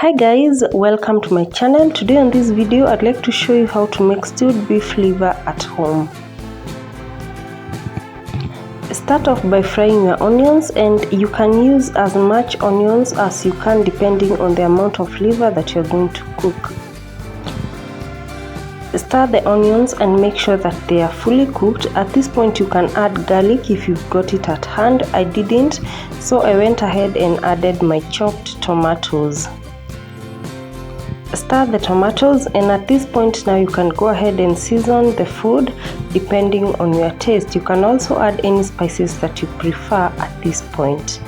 Hi guys, welcome to my channel. Today on this video I'd like to show you how to make stewed beef liver at home. Start off by frying your onions, and you can use as much onions as you can depending on the amount of liver that you're going to cook. Stir the onions and make sure that they are fully cooked. At this point you can add garlic if you've got it at hand. I didn't, so I went ahead and added my chopped tomatoes. Stir the tomatoes, and at this point now you can go ahead and season the food depending on your taste. You can also add any spices that you prefer at this point.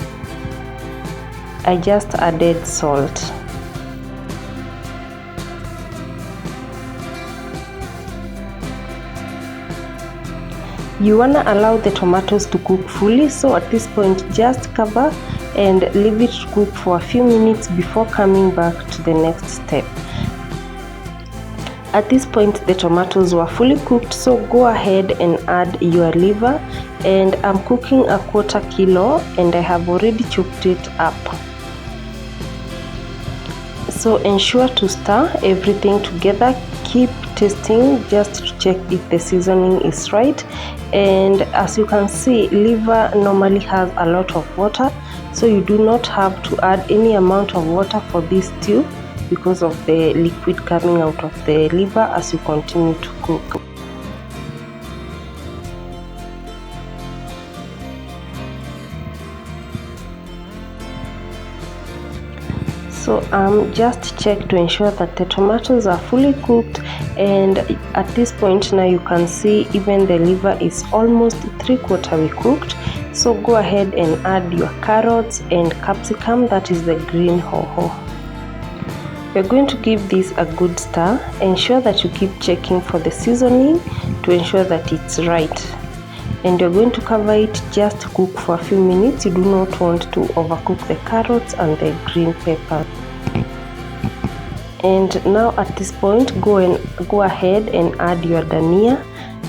I just added salt. You want to allow the tomatoes to cook fully, so at this point just cover and leave it to cook for a few minutes before coming back to the next step. At this point the tomatoes were fully cooked, so go ahead and add your liver, and I'm cooking a 1/4 kilo and I have already chopped it up. So ensure to stir everything together, keep tasting just to check if the seasoning is right. And as you can see, liver normally has a lot of water, so you do not have to add any amount of water for this stew because of the liquid coming out of the liver as you continue to cook. So just check to ensure that the tomatoes are fully cooked, and at this point now you can see even the liver is almost 3/4 cooked. So go ahead and add your carrots and capsicum, that is the green hoho. We're going to give this a good stir. Ensure that you keep checking for the seasoning to ensure that it's right. And you're going to cover it just to cook for a few minutes. You do not want to overcook the carrots and the green pepper. And now at this point go ahead and add your dhania.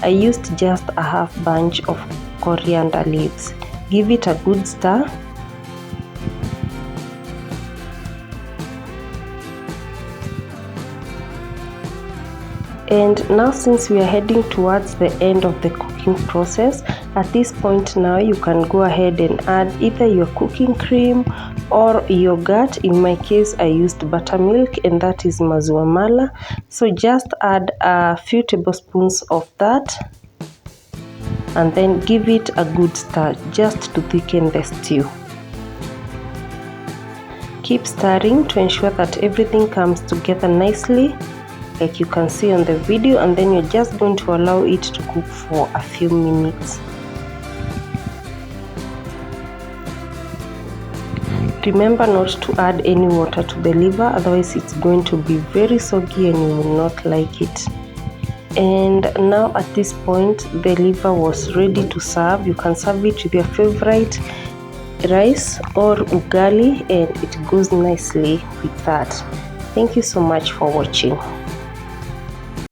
I used just a half bunch of coriander leaves. Give it a good stir. And now, since we are heading towards the end of the cooking process, at this point now you can go ahead and add either your cooking cream or yogurt. In my case I used buttermilk, and that is maziwa mala. So just add a few tablespoons of that and then give it a good stir just to thicken the stew. Keep stirring to ensure that everything comes together nicely, like you can see on the video, and then you're just going to allow it to cook for a few minutes. Remember not to add any water to the liver, otherwise it's going to be very soggy and you will not like it. And now at this point the liver was ready to serve. You can serve it with your favorite rice or ugali, and it goes nicely with that. Thank you so much for watching.